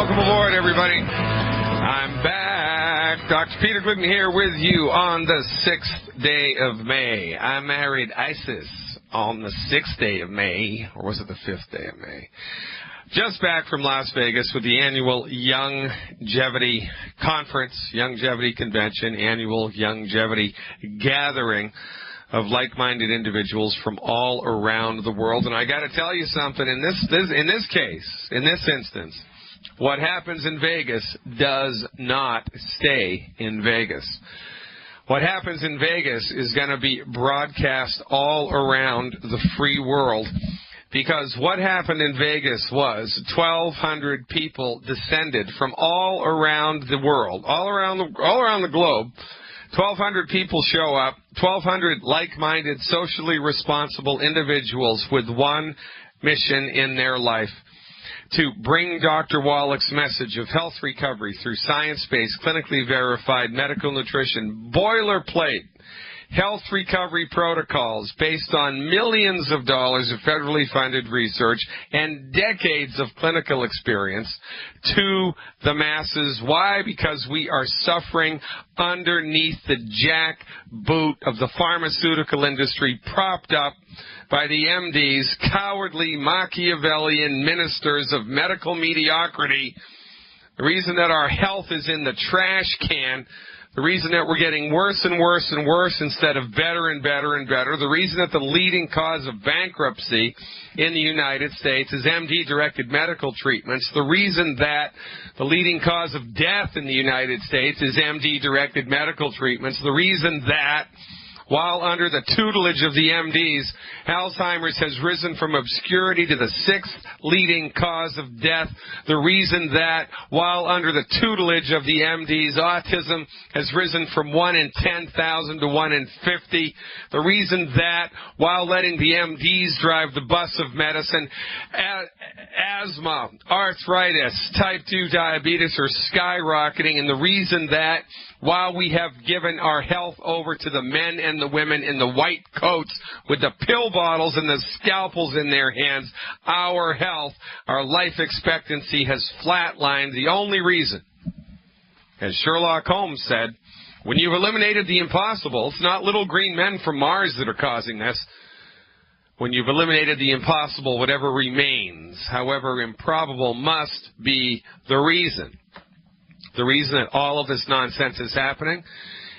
Welcome aboard, everybody. I'm back. Dr. Peter Glidden here with you on the 6th day of May. I married Isis on the 6th day of May, or was it the 5th day of May? Just back from Las Vegas with the annual Youngevity Conference, Youngevity Convention, annual Youngevity gathering of like-minded individuals from all around the world. And I got to tell you something, in this instance, what happens in Vegas does not stay in Vegas. What happens in Vegas is going to be broadcast all around the free world, because what happened in Vegas was 1,200 people descended from all around the world, all around the globe. 1,200 people show up, 1,200 like-minded, socially responsible individuals with one mission in their life: to bring Dr. Wallach's message of health recovery through science-based, clinically verified medical nutrition, boilerplate health recovery protocols based on millions of dollars of federally funded research and decades of clinical experience to the masses. Why? Because we are suffering underneath the jackboot of the pharmaceutical industry, propped up by the MDs, cowardly Machiavellian ministers of medical mediocrity. The reason that our health is in the trash can, the reason that we're getting worse and worse and worse instead of better and better and better, the reason that the leading cause of bankruptcy in the United States is MD-directed medical treatments, the reason that the leading cause of death in the United States is MD-directed medical treatments, the reason that while under the tutelage of the MDs, Alzheimer's has risen from obscurity to the 6th leading cause of death. The reason that while under the tutelage of the MDs, autism has risen from 1 in 10,000 to 1 in 50. The reason that while letting the MDs drive the bus of medicine, asthma, arthritis, type 2 diabetes are skyrocketing. And the reason that while we have given our health over to the men and the women in the white coats with the pill bottles and the scalpels in their hands, our health, our life expectancy has flatlined. The only reason, as Sherlock Holmes said, when you've eliminated the impossible, it's not little green men from Mars that are causing this. When you've eliminated the impossible, whatever remains, however improbable, must be the reason. The reason that all of this nonsense is happening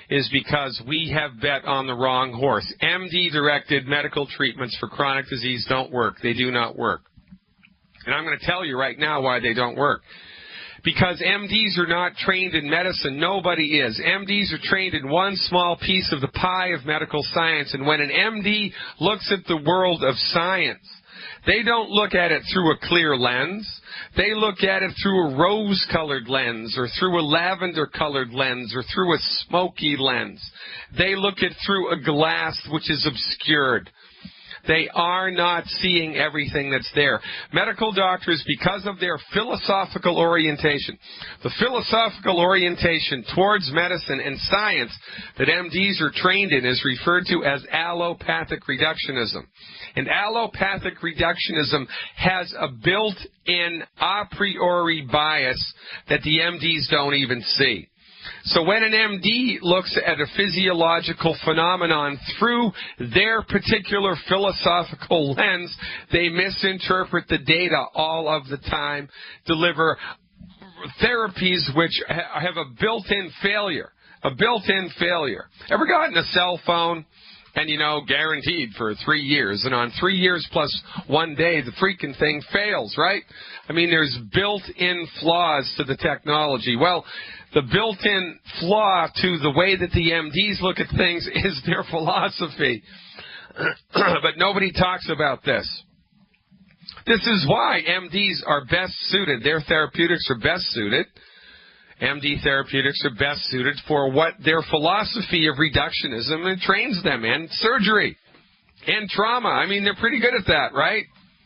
is because we have bet on the wrong horse. MD-directed medical treatments for chronic disease don't work. They do not work. And I'm going to tell you right now why they don't work. Because MDs are not trained in medicine. Nobody is. MDs are trained in one small piece of the pie of medical science. And when an MD looks at the world of science, they don't look at it through a clear lens. They look at it through a rose-colored lens, or through a lavender-colored lens, or through a smoky lens. They look at it through a glass which is obscured. They are not seeing everything that's there. Medical doctors, because of their philosophical orientation, the philosophical orientation towards medicine and science that MDs are trained in is referred to as allopathic reductionism. And allopathic reductionism has a built-in a priori bias that the MDs don't even see. So when an MD looks at a physiological phenomenon through their particular philosophical lens, they misinterpret the data all of the time, deliver therapies which have a built-in failure. A built-in failure. Ever gotten a cell phone and, guaranteed for 3 years, and on 3 years plus 1 day, the freaking thing fails, right? I mean, there's built-in flaws to the technology. Well, the built-in flaw to the way that the MDs look at things is their philosophy. But nobody talks about this. This is why MDs are best suited. Their therapeutics are best suited. MD therapeutics are best suited for what their philosophy of reductionism trains them in: surgery and trauma. I mean, they're pretty good at that, right?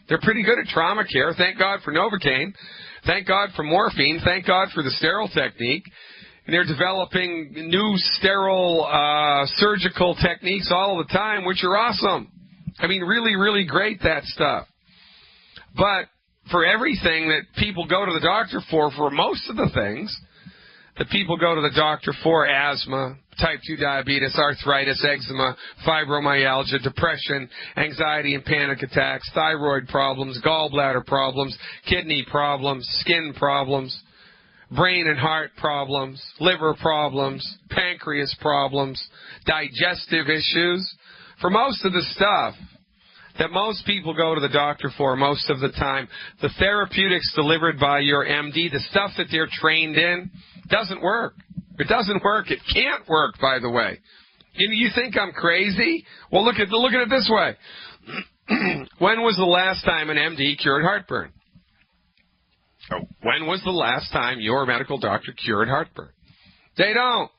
They're pretty good at trauma care. Thank God for Novocaine. Thank God for morphine. Thank God for the sterile technique. And they're developing new sterile surgical techniques all the time, which are awesome. I mean, really, really great, that stuff. But for everything that people go to the doctor for most of the things that people go to the doctor for: asthma, type 2 diabetes, arthritis, eczema, fibromyalgia, depression, anxiety and panic attacks, thyroid problems, gallbladder problems, kidney problems, skin problems, brain and heart problems, liver problems, pancreas problems, digestive issues. For most of the stuff that most people go to the doctor for most of the time, the therapeutics delivered by your MD, the stuff that they're trained in, doesn't work. It doesn't work. It can't work, by the way. You think I'm crazy? Well, look at it this way. When was the last time an MD cured heartburn? When was the last time your medical doctor cured heartburn? They don't.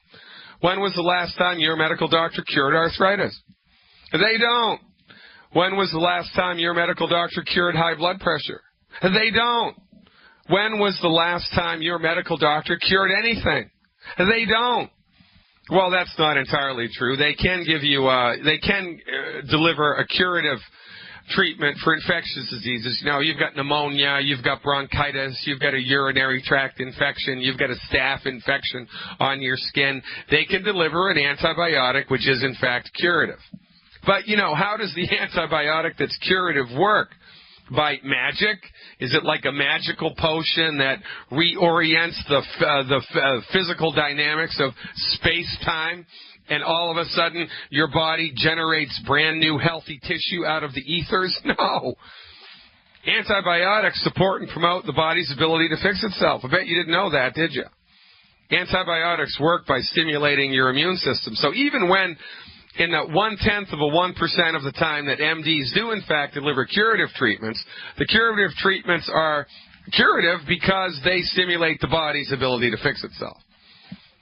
When was the last time your medical doctor cured arthritis? They don't. When was the last time your medical doctor cured high blood pressure? They don't. When was the last time your medical doctor cured anything? They don't. Well, that's not entirely true. They can give you, deliver a curative treatment for infectious diseases. You know, you've got pneumonia, you've got bronchitis, you've got a urinary tract infection, you've got a staph infection on your skin. They can deliver an antibiotic which is in fact curative. But, you know, how does the antibiotic that's curative work? By magic? Is it like a magical potion that reorients the physical dynamics of space-time, and all of a sudden your body generates brand new healthy tissue out of the ethers? No. Antibiotics support and promote the body's ability to fix itself. I bet you didn't know that, did you? Antibiotics work by stimulating your immune system. So even when in the 0.1% of the time that MDs do in fact deliver curative treatments, the curative treatments are curative because they stimulate the body's ability to fix itself.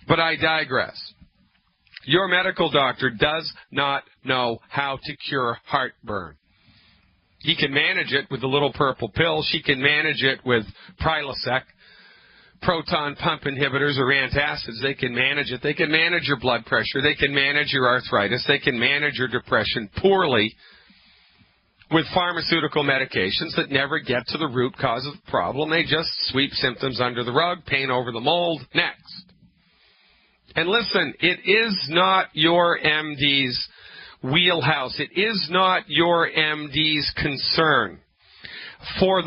But I digress. Your medical doctor does not know how to cure heartburn. He can manage it with the little purple pill. She can manage it with Prilosec, proton pump inhibitors, or antacids. They can manage it. They can manage your blood pressure. They can manage your arthritis. They can manage your depression poorly with pharmaceutical medications that never get to the root cause of the problem. They just sweep symptoms under the rug, paint over the mold. Next. And listen, it is not your MD's wheelhouse. It is not your MD's concern for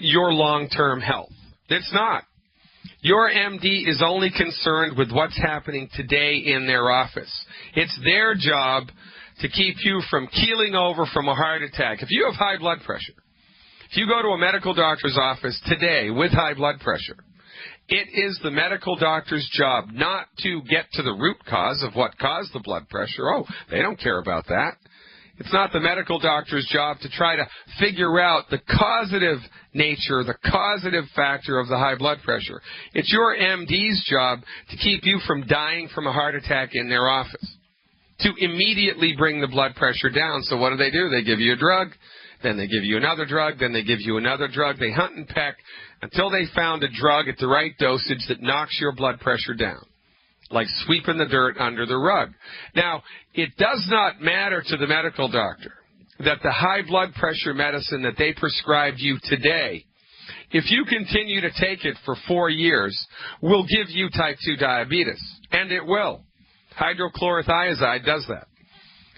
your long-term health. It's not. Your MD is only concerned with what's happening today in their office. It's their job to keep you from keeling over from a heart attack. If you have high blood pressure, if you go to a medical doctor's office today with high blood pressure, it is the medical doctor's job not to get to the root cause of what caused the blood pressure. Oh, they don't care about that. It's not the medical doctor's job to try to figure out the causative nature, the causative factor of the high blood pressure. It's your MD's job to keep you from dying from a heart attack in their office, to immediately bring the blood pressure down. So what do? They give you a drug, then they give you another drug, then they give you another drug. They hunt and peck until they found a drug at the right dosage that knocks your blood pressure down, like sweeping the dirt under the rug. Now, it does not matter to the medical doctor that the high blood pressure medicine that they prescribed you today, if you continue to take it for 4 years, will give you type 2 diabetes. And it will. Hydrochlorothiazide does that.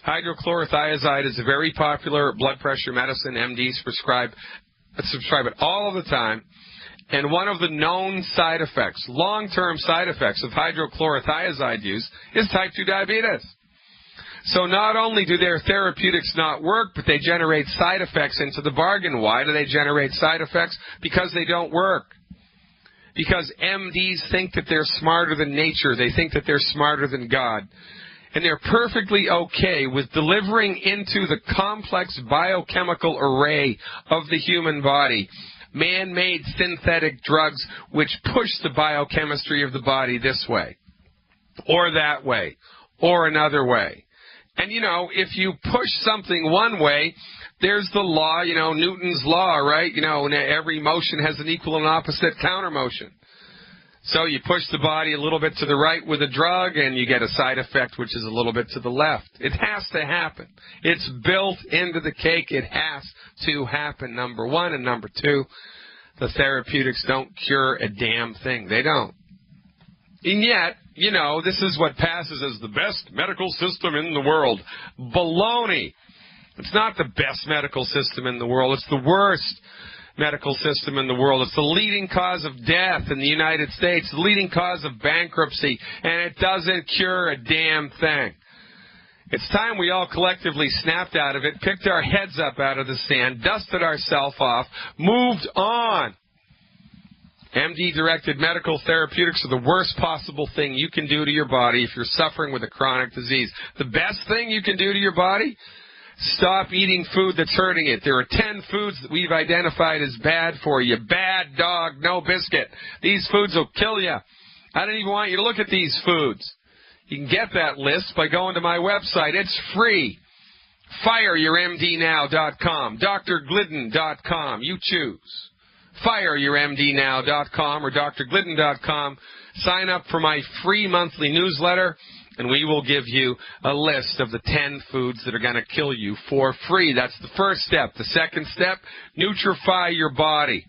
Hydrochlorothiazide is a very popular blood pressure medicine. MDs prescribe it all of the time. And one of the known side effects, long-term side effects of hydrochlorothiazide use is type 2 diabetes. So not only do their therapeutics not work, but they generate side effects into the bargain. Why do they generate side effects? Because they don't work. Because MDs think that they're smarter than nature. They think that they're smarter than God. And they're perfectly okay with delivering into the complex biochemical array of the human body man-made synthetic drugs which push the biochemistry of the body this way, or that way, or another way. And, you know, if you push something one way, there's the law, you know, Newton's law, right? You know, every motion has an equal and opposite counter motion. So you push the body a little bit to the right with a drug, and you get a side effect which is a little bit to the left. It has to happen. It's built into the cake. It has to happen, number one. And number two, The therapeutics don't cure a damn thing. They don't. And yet, you know, this is what passes as the best medical system in the world. Baloney. It's not the best medical system in the world. It's the worst medical system in the world. It's the leading cause of death in the United States, the leading cause of bankruptcy, and it doesn't cure a damn thing. It's time we all collectively snapped out of it, picked our heads up out of the sand, dusted ourselves off, moved on. MD-directed medical therapeutics are the worst possible thing you can do to your body if you're suffering with a chronic disease. The best thing you can do to your body? Stop eating food that's hurting it. There are 10 foods that we've identified as bad for you. Bad dog, no biscuit. These foods will kill you. I don't even want you to look at these foods. You can get that list by going to my website. It's free. FireYourMDNow.com, DrGlidden.com. You choose. FireYourMDNow.com or DrGlidden.com. Sign up for my free monthly newsletter, and we will give you a list of the 10 foods that are going to kill you for free. That's the first step. The second step, nutrify your body.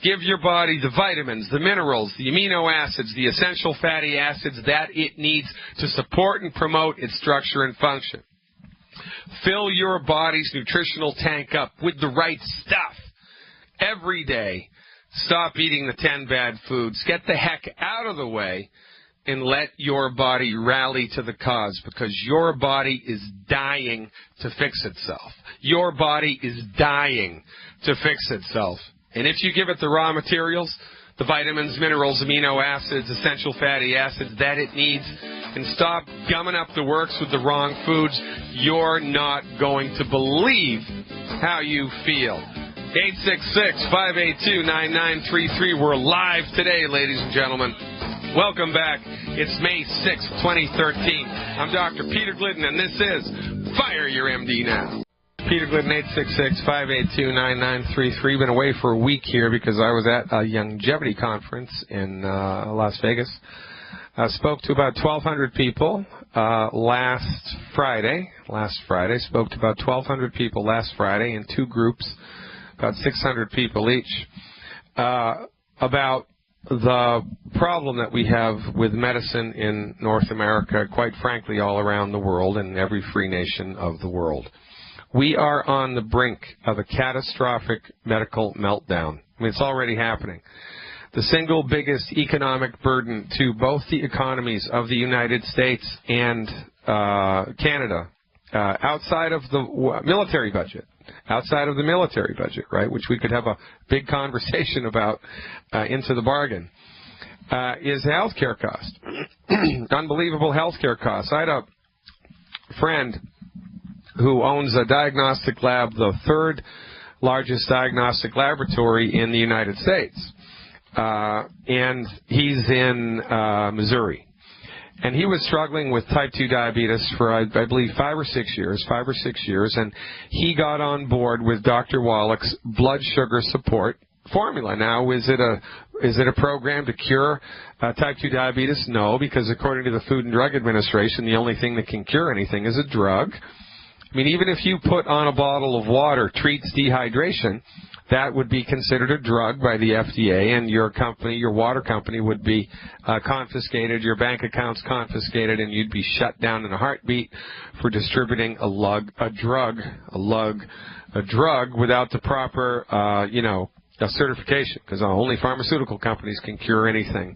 Give your body the vitamins, the minerals, the amino acids, the essential fatty acids that it needs to support and promote its structure and function. Fill your body's nutritional tank up with the right stuff every day. Stop eating the 10 bad foods. Get the heck out of the way and let your body rally to the cause, because your body is dying to fix itself. Your body is dying to fix itself. And if you give it the raw materials, the vitamins, minerals, amino acids, essential fatty acids that it needs, and stop gumming up the works with the wrong foods, you're not going to believe how you feel. 866-582-9933. We're live today, ladies and gentlemen. Welcome back. It's May 6, 2013. I'm Dr. Peter Glidden, and this is Fire Your MD Now. Peter Glidden, 866-582-9933. Been away for a week here because I was at a longevity conference in Las Vegas. Spoke to about 1,200 people last Friday. Spoke to about 1,200 people last Friday in two groups, about 600 people each, about the problem that we have with medicine in North America, quite frankly, all around the world, and every free nation of the world. We are on the brink of a catastrophic medical meltdown. I mean, it's already happening. The single biggest economic burden to both the economies of the United States and Canada, outside of the military budget, right, which we could have a big conversation about into the bargain, is healthcare cost. Unbelievable healthcare costs. I had a friend who owns a diagnostic lab, the third largest diagnostic laboratory in the United States, and he's in Missouri. And he was struggling with type 2 diabetes for, I believe, 5 or 6 years, and he got on board with Dr. Wallach's blood sugar support formula. Now, is it a program to cure type 2 diabetes? No, because according to the Food and Drug Administration, the only thing that can cure anything is a drug. I mean, even if you put on a bottle of water treats dehydration, that would be considered a drug by the FDA, and your company, your water company, would be confiscated, your bank accounts confiscated, and you'd be shut down in a heartbeat for distributing a drug without the proper, certification, because only pharmaceutical companies can cure anything.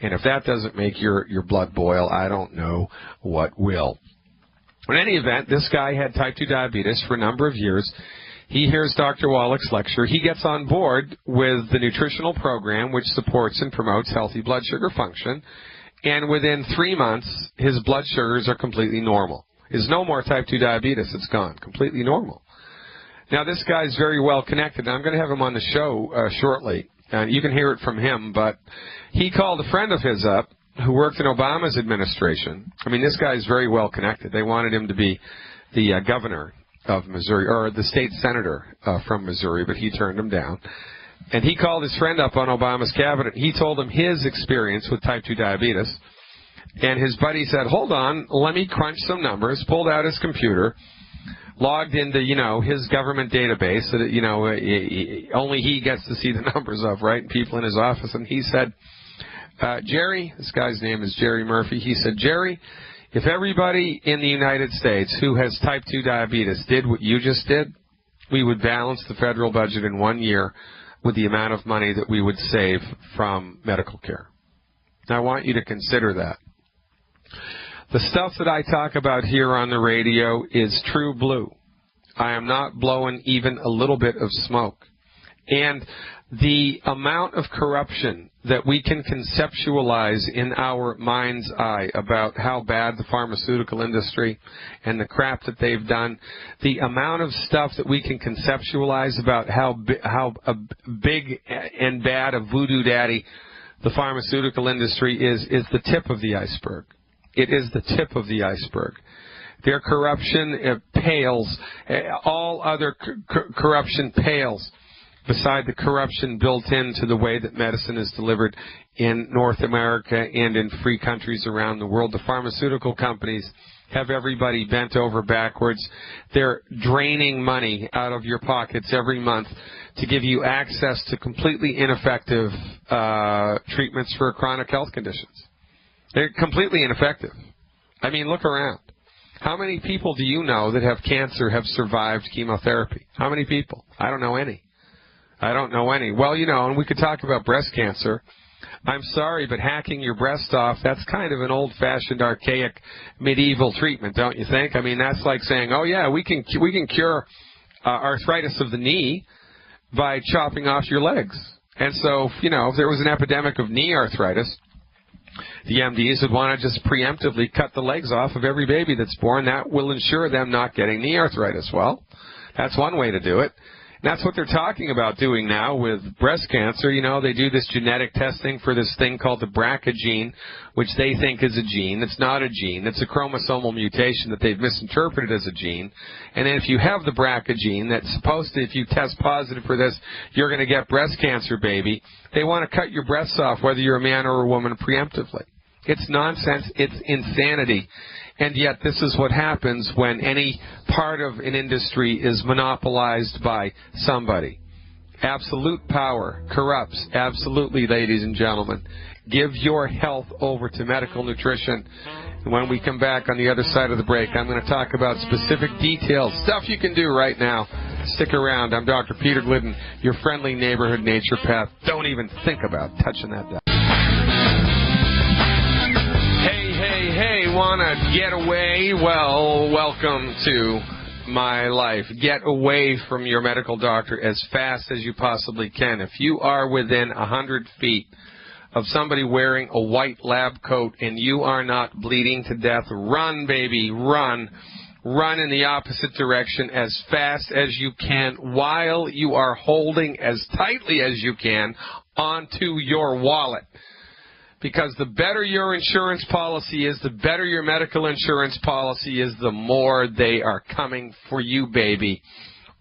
And if that doesn't make your blood boil, I don't know what will. In any event, this guy had type 2 diabetes for a number of years. He hears Dr. Wallach's lecture. He gets on board with the nutritional program, which supports and promotes healthy blood sugar function. And within 3 months, his blood sugars are completely normal. There's no more type 2 diabetes. It's gone. Completely normal. Now, this guy's very well connected. I'm going to have him on the show shortly. And you can hear it from him. But he called a friend of his up who worked in Obama's administration. I mean, this guy's very well connected. They wanted him to be the governor of Missouri, or the state senator from Missouri, but he turned him down. And he called his friend up on Obama's cabinet. He told him his experience with type 2 diabetes. And his buddy said, hold on, let me crunch some numbers, pulled out his computer, logged into, his government database that, only he gets to see the numbers of, right? People in his office. And he said, Jerry, this guy's name is Jerry Murphy. He said, Jerry, if everybody in the United States who has type 2 diabetes did what you just did, we would balance the federal budget in 1 year with the amount of money that we would save from medical care. Now, I want you to consider that. The stuff that I talk about here on the radio is true blue. I am not blowing even a little bit of smoke. And the amount of corruption that we can conceptualize in our mind's eye about how bad the pharmaceutical industry and the crap that they've done, the amount of stuff that we can conceptualize about how big and bad a voodoo daddy the pharmaceutical industry is the tip of the iceberg. It is the tip of the iceberg. Their corruption pales, all other corruption pales beside the corruption built into the way that medicine is delivered in North America and in free countries around the world. The pharmaceutical companies have everybody bent over backwards. They're draining money out of your pockets every month to give you access to completely ineffective treatments for chronic health conditions. They're completely ineffective. I mean, look around. How many people do you know that have cancer have survived chemotherapy? How many people? I don't know any. I don't know any. Well, and we could talk about breast cancer. I'm sorry, but hacking your breast off, that's kind of an old-fashioned, archaic, medieval treatment, don't you think? I mean, that's like saying, oh, yeah, we can cure arthritis of the knee by chopping off your legs. And so, if there was an epidemic of knee arthritis, the MDs would want to just preemptively cut the legs off of every baby that's born. That will ensure them not getting knee arthritis. Well, that's one way to do it. And that's what they're talking about doing now with breast cancer. They do this genetic testing for this thing called the BRCA gene, which they think is a gene. It's not a gene. It's a chromosomal mutation that they've misinterpreted as a gene. And then if you have the BRCA gene, that's supposed to, if you test positive for this, you're going to get breast cancer, baby. They want to cut your breasts off, whether you're a man or a woman, preemptively. It's nonsense. It's insanity. And yet this is what happens when any part of an industry is monopolized by somebody. Absolute power corrupts. Absolutely, ladies and gentlemen. Give your health over to medical nutrition. And when we come back on the other side of the break, I'm going to talk about specific details, stuff you can do right now. Stick around. I'm Dr. Peter Glidden, your friendly neighborhood naturopath. Don't even think about touching that dial. Hey, want to get away? Well, welcome to my life. Get away from your medical doctor as fast as you possibly can. If you are within 100 feet of somebody wearing a white lab coat and you are not bleeding to death, run, baby, run. Run in the opposite direction as fast as you can while you are holding as tightly as you can onto your wallet. Because the better your insurance policy is, the better your medical insurance policy is, the more they are coming for you, baby,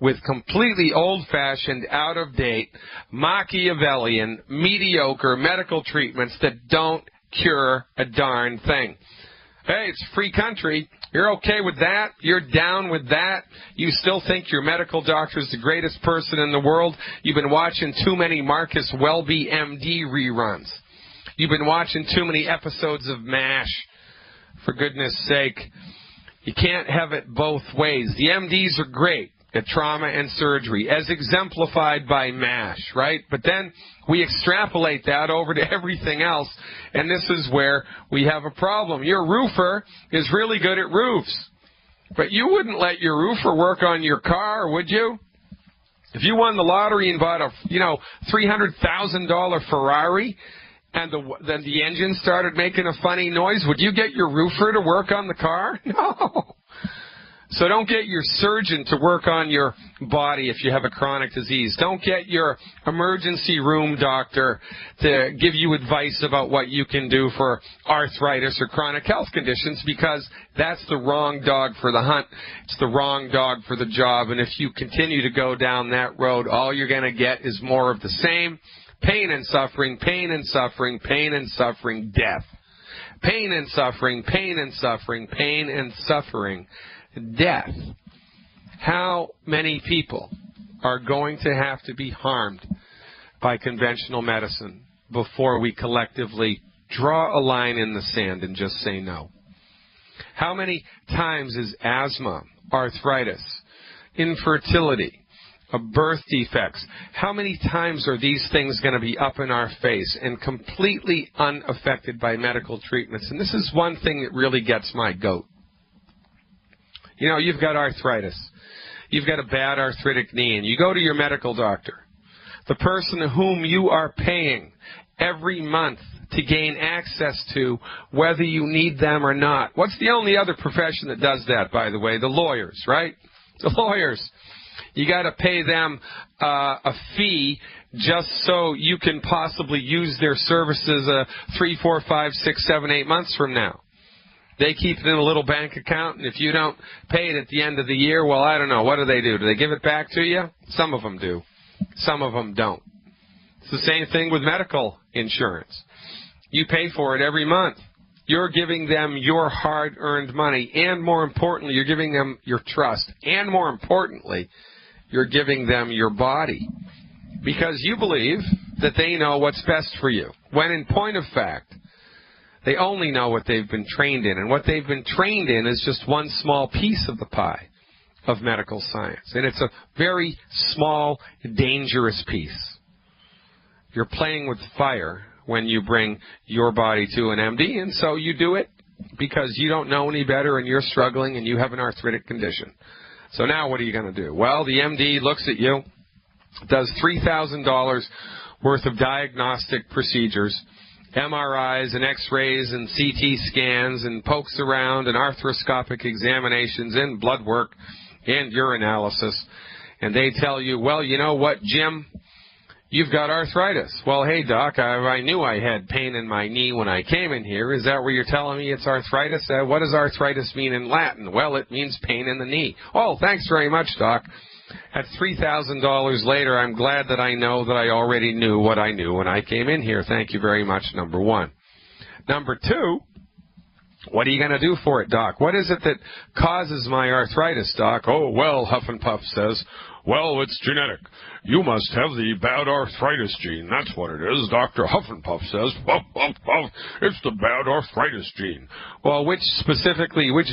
with completely old-fashioned, out-of-date, Machiavellian, mediocre medical treatments that don't cure a darn thing. Hey, it's a free country. You're okay with that? You're down with that? You still think your medical doctor is the greatest person in the world? You've been watching too many Marcus Welby MD reruns. You've been watching too many episodes of MASH. For goodness sake, you can't have it both ways. The MDs are great at trauma and surgery, as exemplified by MASH, right? But then we extrapolate that over to everything else, and this is where we have a problem. Your roofer is really good at roofs, but you wouldn't let your roofer work on your car, would you? If you won the lottery and bought a, $300,000 Ferrari, and then the engine started making a funny noise, would you get your roofer to work on the car? No. So don't get your surgeon to work on your body if you have a chronic disease. Don't get your emergency room doctor to give you advice about what you can do for arthritis or chronic health conditions, because that's the wrong dog for the hunt. It's the wrong dog for the job. And if you continue to go down that road, all you're going to get is more of the same. Pain and suffering, pain and suffering, pain and suffering, death. Pain and suffering, pain and suffering, pain and suffering, death. How many people are going to have to be harmed by conventional medicine before we collectively draw a line in the sand and just say no? How many times is asthma, arthritis, infertility, birth defects, how many times are these things going to be up in our face and completely unaffected by medical treatments? And this is one thing that really gets my goat. You know, you've got arthritis. You've got a bad arthritic knee, and you go to your medical doctor, the person whom you are paying every month to gain access to, whether you need them or not. What's the only other profession that does that, by the way? The lawyers, right? The lawyers. You got to pay them a fee just so you can possibly use their services 3, 4, 5, 6, 7, 8 months from now. They keep it in a little bank account, and if you don't pay it at the end of the year, well, I don't know. What do? Do they give it back to you? Some of them do. Some of them don't. It's the same thing with medical insurance. You pay for it every month. You're giving them your hard-earned money, and more importantly, you're giving them your trust, and more importantly, you're giving them your body, because you believe that they know what's best for you, when in point of fact, they only know what they've been trained in, and what they've been trained in is just one small piece of the pie of medical science, and it's a very small, dangerous piece. You're playing with fire when you bring your body to an MD, and so you do it because you don't know any better and you're struggling and you have an arthritic condition. So now what are you going to do? Well, the MD looks at you, does $3,000 worth of diagnostic procedures, MRIs and X-rays and CT scans, and pokes around and arthroscopic examinations and blood work and urinalysis, and they tell you, well, you know what, Jim? You've got arthritis. Well, hey, Doc, I knew I had pain in my knee when I came in here. Is that where you're telling me it's arthritis? What does arthritis mean in Latin? Well, it means pain in the knee. Oh, thanks very much, Doc. At $3,000 later, I'm glad that I know that I already knew what I knew when I came in here. Thank you very much, number one. Number two, what are you going to do for it, Doc? What is it that causes my arthritis, Doc? Oh, well, Huff and Puff says, well, it's genetic. You must have the bad arthritis gene. That's what it is. Dr. Huff and Puff says, Puff, Puff, Puff, it's the bad arthritis gene. Well, which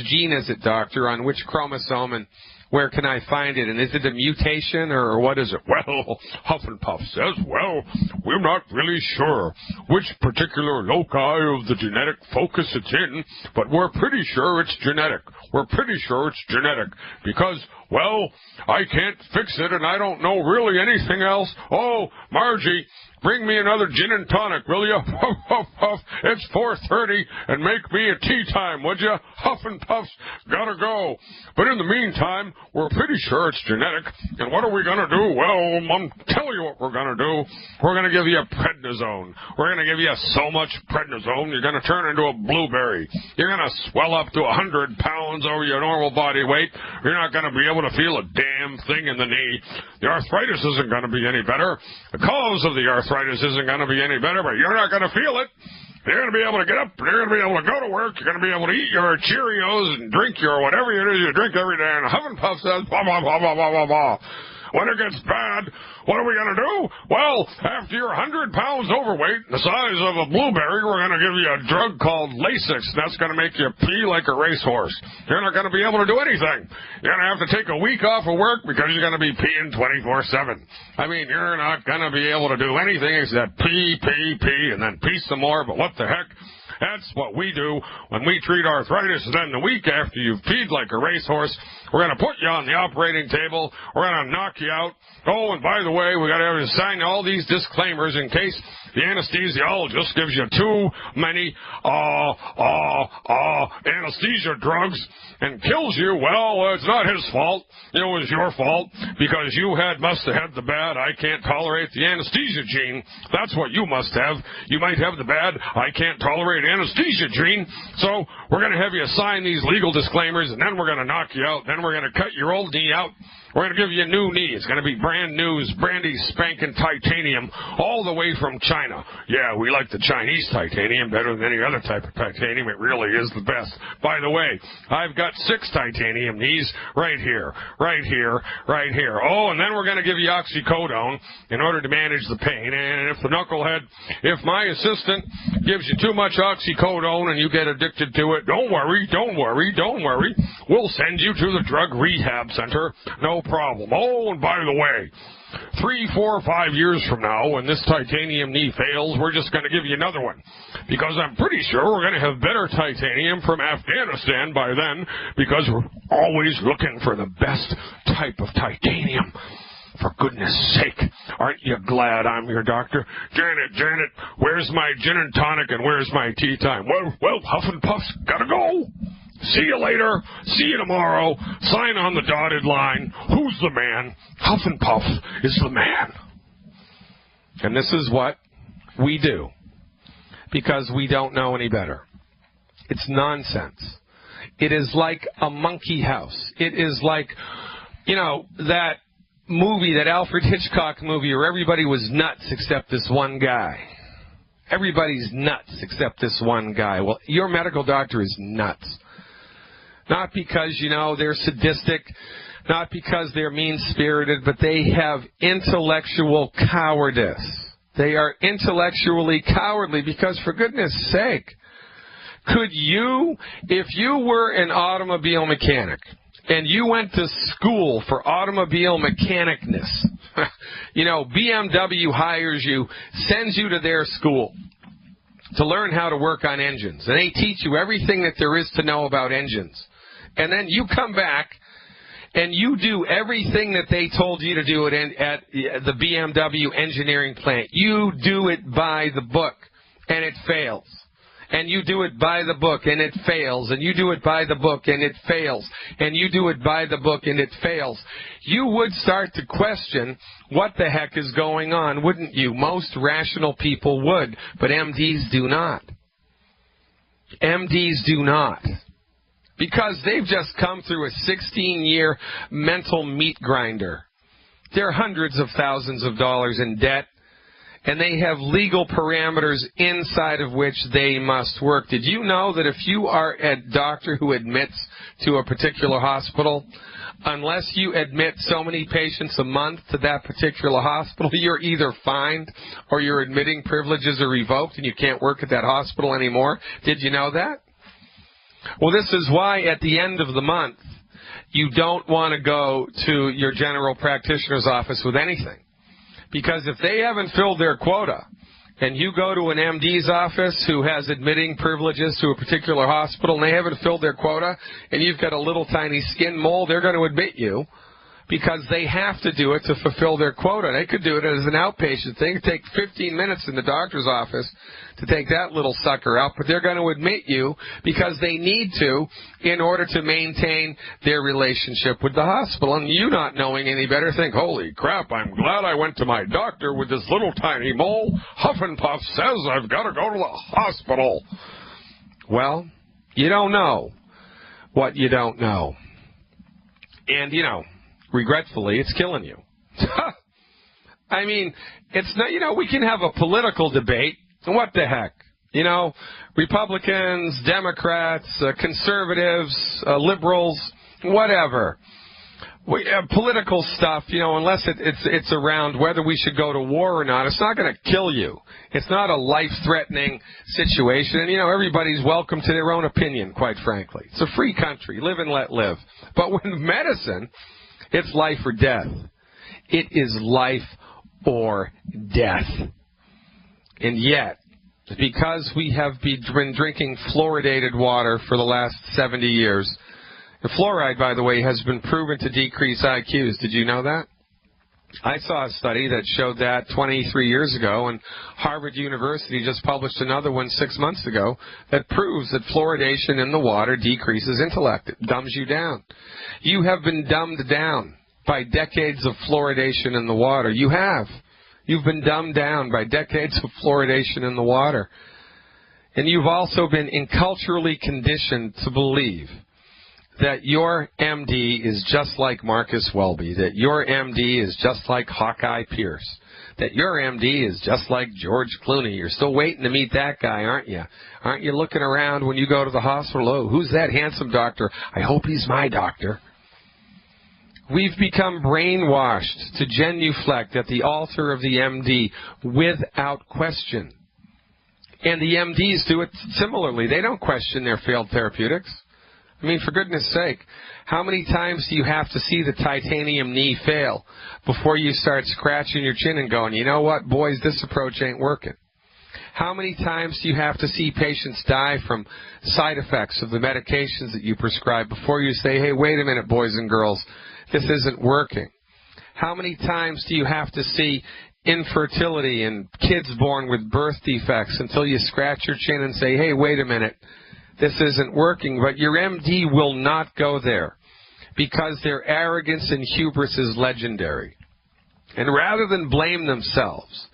gene is it, doctor? On which chromosome, and where can I find it? And is it a mutation, or what is it? Well, Huff and Puff says, well, we're not really sure which particular loci of the genetic focus it's in, but we're pretty sure it's genetic. We're pretty sure it's genetic because, well, I can't fix it and I don't know really anything else. Oh, Margie, bring me another gin and tonic, will you? Huff, huff, huff. It's 4:30, and make me a tea time, would you? Huff and Puff's gotta go. But in the meantime, we're pretty sure it's genetic. And what are we gonna do? Well, I'm telling you what we're gonna do. We're gonna give you prednisone. We're gonna give you so much prednisone, you're gonna turn into a blueberry. You're gonna swell up to 100 pounds over your normal body weight. You're not gonna be able to feel a damn thing in the knee. The arthritis isn't gonna be any better. The cause of the arthritis isn't going to be any better, but you're not going to feel it. You're going to be able to get up, you're going to be able to go to work, you're going to be able to eat your Cheerios and drink your whatever it is you drink every day, and Huff and Puff says, blah, blah, blah, blah, blah, blah, blah. When it gets bad, what are we going to do? Well, after you're 100 pounds overweight, the size of a blueberry, we're going to give you a drug called Lasix. That's going to make you pee like a racehorse. You're not going to be able to do anything. You're going to have to take a week off of work because you're going to be peeing 24/7. I mean, you're not going to be able to do anything except pee, pee, pee, and then pee some more, but what the heck? That's what we do when we treat arthritis. And then the week after you've peed like a racehorse, we're going to put you on the operating table. We're going to knock you out. Oh, and by the way, we got to have you sign all these disclaimers in case the anesthesiologist gives you too many anesthesia drugs and kills you. Well, it's not his fault. It was your fault because you must have had the bad I can't tolerate the anesthesia gene. That's what you must have. You might have the bad I can't tolerate anesthesia gene. So we're going to have you sign these legal disclaimers, and then we're going to knock you out. Then we're going to cut your old knee out. We're going to give you a new knee. It's going to be brand new, brandy spanking titanium, all the way from China. China. Yeah, we like the Chinese titanium better than any other type of titanium. It really is the best. By the way, I've got 6 titanium knees right here, right here, right here. Oh, and then we're going to give you oxycodone in order to manage the pain. And if the knucklehead, if my assistant gives you too much oxycodone and you get addicted to it, don't worry, don't worry, don't worry. We'll send you to the drug rehab center. No problem. Oh, and by the way, 3, 4, 5 years from now, when this titanium knee fails, we're just going to give you another one. Because I'm pretty sure we're going to have better titanium from Afghanistan by then, because we're always looking for the best type of titanium. For goodness sake, aren't you glad I'm your doctor? Janet, where's my gin and tonic and where's my tea time? Well, Huff and Puff's gotta go. See you later. See you tomorrow. Sign on the dotted line. Who's the man? Huff and Puff is the man. And this is what we do because we don't know any better. It's nonsense. It is like a monkey house. It is like, that movie, that Alfred Hitchcock movie where everybody was nuts except this one guy. Everybody's nuts except this one guy. Well, your medical doctor is nuts. Not because, they're sadistic, not because they're mean-spirited, but they have intellectual cowardice. They are intellectually cowardly because, for goodness sake, could you, if you were an automobile mechanic, and you went to school for automobile mechanicness, BMW hires you, sends you to their school to learn how to work on engines, and they teach you everything that there is to know about engines. And then you come back and you do everything that they told you to do at the BMW engineering plant. You do it by the book, and it fails. And you do it by the book, and it fails. And you do it by the book, and it fails. And you do it by the book, and it fails. You would start to question what the heck is going on, wouldn't you? Most rational people would, but MDs do not. MDs do not. Because they've just come through a 16-year mental meat grinder. They're hundreds of thousands of dollars in debt, and they have legal parameters inside of which they must work. Did you know that if you are a doctor who admits to a particular hospital, unless you admit so many patients a month to that particular hospital, you're either fined or your admitting privileges are revoked and you can't work at that hospital anymore? Did you know that? Well, this is why at the end of the month, you don't want to go to your general practitioner's office with anything. Because if they haven't filled their quota, and you go to an MD's office who has admitting privileges to a particular hospital, and they haven't filled their quota, and you've got a little tiny skin mole, they're going to admit you. Because they have to do it to fulfill their quota. They could do it as an outpatient thing. It could take 15 minutes in the doctor's office to take that little sucker out, but they're going to admit you because they need to in order to maintain their relationship with the hospital. And you not knowing any better think, holy crap, I'm glad I went to my doctor with this little tiny mole. Huff and Puff says I've got to go to the hospital. Well, you don't know what you don't know. And, regretfully, it's killing you. I mean, it's not, we can have a political debate. What the heck? Republicans, Democrats, conservatives, liberals, whatever. Political stuff, unless it's around whether we should go to war or not, it's not going to kill you. It's not a life-threatening situation. And, everybody's welcome to their own opinion, quite frankly. It's a free country. Live and let live. But with medicine, it's life or death. It is life or death. And yet, because we have been drinking fluoridated water for the last 70 years, and fluoride, by the way, has been proven to decrease IQs. Did you know that? I saw a study that showed that 23 years ago, and Harvard University just published another one 6 months ago that proves that fluoridation in the water decreases intellect. It dumbs you down. You have been dumbed down by decades of fluoridation in the water. You have. You've been dumbed down by decades of fluoridation in the water. And you've also been culturally conditioned to believe that your MD is just like Marcus Welby, that your MD is just like Hawkeye Pierce, that your MD is just like George Clooney. You're still waiting to meet that guy, aren't you? Aren't you looking around when you go to the hospital? Oh, who's that handsome doctor? I hope he's my doctor. We've become brainwashed to genuflect at the altar of the MD without question. And the MDs do it similarly. They don't question their failed therapeutics. I mean, for goodness sake, how many times do you have to see the titanium knee fail before you start scratching your chin and going, you know what, boys, this approach ain't working? How many times do you have to see patients die from side effects of the medications that you prescribe before you say, hey, wait a minute, boys and girls, this isn't working? How many times do you have to see infertility and kids born with birth defects until you scratch your chin and say, hey, wait a minute, this isn't working? But your MD will not go there because their arrogance and hubris is legendary. And rather than blame themselves,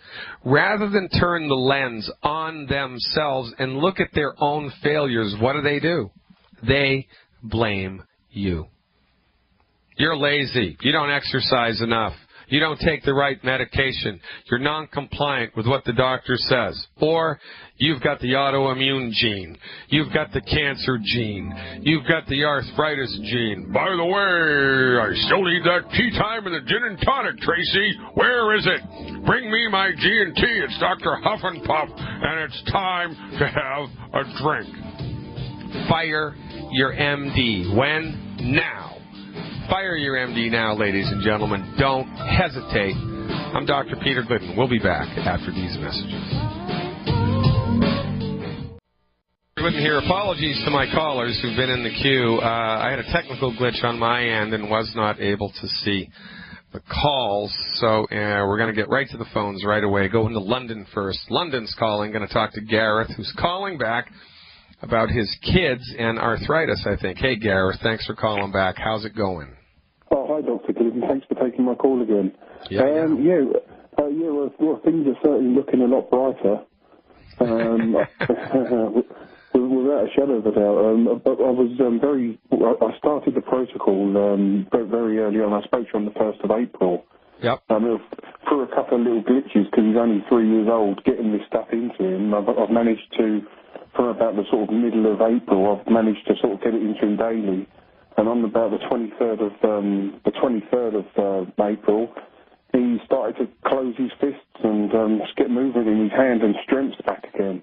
rather than turn the lens on themselves and look at their own failures, what do? They blame you. You're lazy. You don't exercise enough. You don't take the right medication. You're non-compliant with what the doctor says. Or you've got the autoimmune gene. You've got the cancer gene. You've got the arthritis gene. By the way, I still need that tea time and the gin and tonic, Tracy. Where is it? Bring me my G&T. It's Dr. Huff and Puff, and it's time to have a drink. Fire your MD. When? Now. Fire your MD now, ladies and gentlemen. Don't hesitate. I'm Dr. Peter Glidden. We'll be back after these messages. Glidden here. Apologies to my callers who've been in the queue. I had a technical glitch on my end and was not able to see the calls, so we're going to get right to the phones right away. Go into London first. London's calling. Going to talk to Gareth, who's calling back about his kids and arthritis, I think. Hey, Gareth, thanks for calling back. How's it going? Oh, hi, Dr. Glidden. Thanks for taking my call again. Well, things are certainly looking a lot brighter. Without a shadow of a doubt. But I was I started the protocol very early on. I spoke to him on the 1st of April. Yep. Through a couple of little glitches, because he's only 3 years old, getting this stuff into him, I've managed to, from about the sort of middle of April, I've managed to sort of get it into him daily. And on about the 23rd of April, he started to close his fists and just get movement in his hand and strengths back again,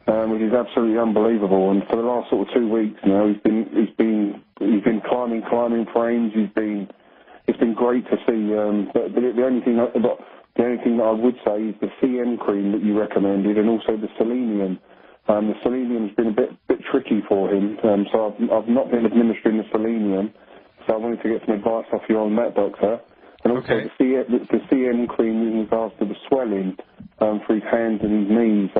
which is absolutely unbelievable. And for the last sort of 2 weeks now, he's been climbing frames. It's been great to see. But the only thing that I would say is the CM cream that you recommended, and also the selenium. The selenium's been a bit tricky for him, so I've not been administering the selenium. So I wanted to get some advice off you on that, doctor. And also the CM cream in regards to the swelling for his hands and his knees.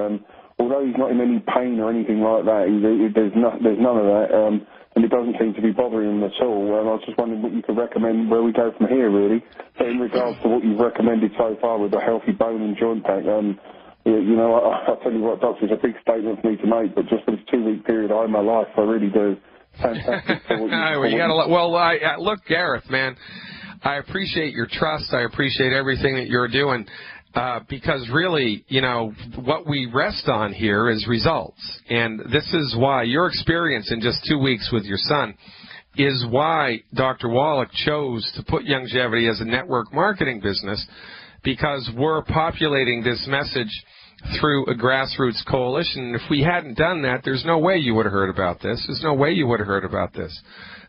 Although he's not in any pain or anything like that, there's none of that, and it doesn't seem to be bothering him at all. I was just wondering what you could recommend, where we go from here, really. But in regards to what you've recommended so far with the healthy bone and joint pack, you know, I'll tell you what, doctor, it's a big statement for me to make, but just for this 2-week period I owe my life, I really do. Fantastic. Look, Gareth, man, I appreciate your trust. I appreciate everything that you're doing, because really, you know, what we rest on here is results. And this is why your experience in just 2 weeks with your son is why Dr. Wallach chose to put Youngevity as a network marketing business, because we're populating this message through a grassroots coalition. And if we hadn't done that, there's no way you would have heard about this. There's no way you would have heard about this.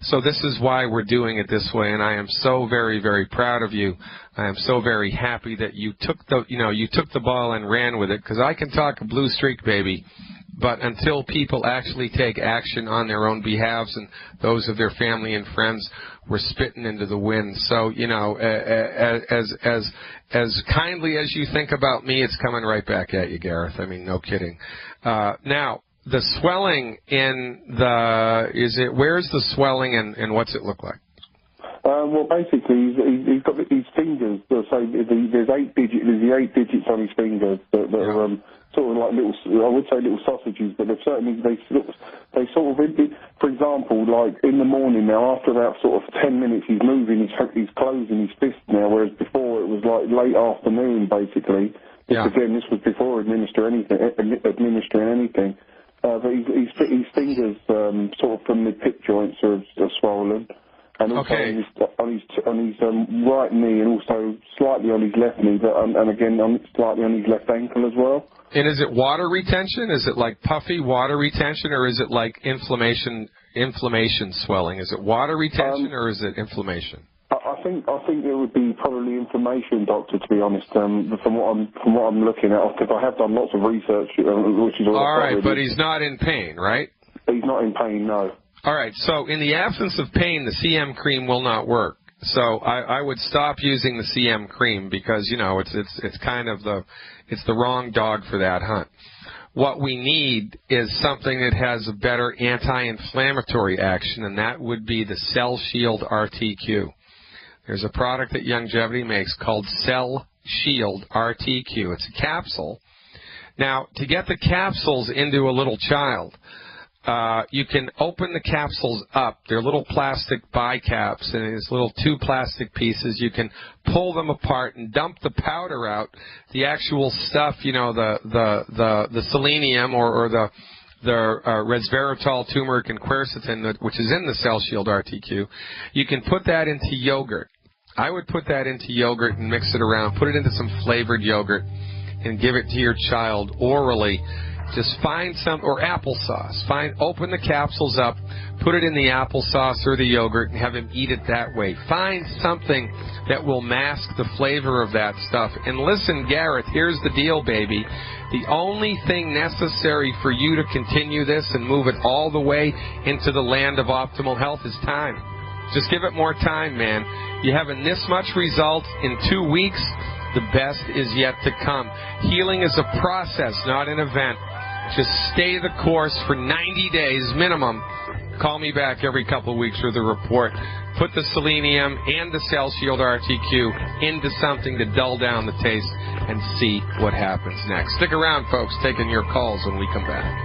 So this is why we're doing it this way, and I am so very, very proud of you. I am so very happy that you took the ball and ran with it, because I can talk a blue streak, baby, but until people actually take action on their own behalves and those of their family and friends, we're spitting into the wind. So, you know, as kindly as you think about me, it's coming right back at you, Gareth. I mean, no kidding. Now, the swelling where's the swelling and what's it look like? Well, basically, he's got his fingers. So there's 8 digits on his fingers that are sort of like little sausages, but they sort of, for example, like in the morning now, after about sort of 10 minutes, he's moving, he's closing his fist now, whereas before it was like late afternoon, basically. Again, this was before administering anything. But his fingers, sort of from the hip joints, are swollen, and also on his right knee, and also slightly on his left knee, but and again slightly on his left ankle as well. And is it water retention? Is it like puffy water retention, or is it like inflammation swelling? Is it water retention, or is it inflammation? I think it would be probably inflammation, doctor. To be honest, from what I'm looking at, because I have done lots of research, which is all right. But he's not in pain, right? He's not in pain, no. All right. So in the absence of pain, the CM cream will not work. So I would stop using the CM cream because it's kind of the wrong dog for that hunt. What we need is something that has a better anti-inflammatory action, and that would be the Cell Shield RTQ. There's a product that Longevity makes called Cell Shield RTQ. It's a capsule. Now, to get the capsules into a little child, you can open the capsules up. They're little plastic bicaps, and there's little 2 plastic pieces. You can pull them apart and dump the powder out. The actual stuff, the selenium or the resveratrol, turmeric, and quercetin, which is in the Cell Shield RTQ, you can put that into yogurt. I would put that into yogurt and mix it around. Put it into some flavored yogurt and give it to your child orally. Just find some, or applesauce. Open the capsules up, put it in the applesauce or the yogurt, and have him eat it that way. Find something that will mask the flavor of that stuff. And listen, Gareth, here's the deal, baby. The only thing necessary for you to continue this and move it all the way into the land of optimal health is time. Just give it more time, man. You're having this much results in 2 weeks. The best is yet to come. Healing is a process, not an event. Just stay the course for 90 days minimum. Call me back every couple of weeks with a report. Put the selenium and the Cell Shield RTQ into something to dull down the taste and see what happens next. Stick around, folks, taking your calls when we come back.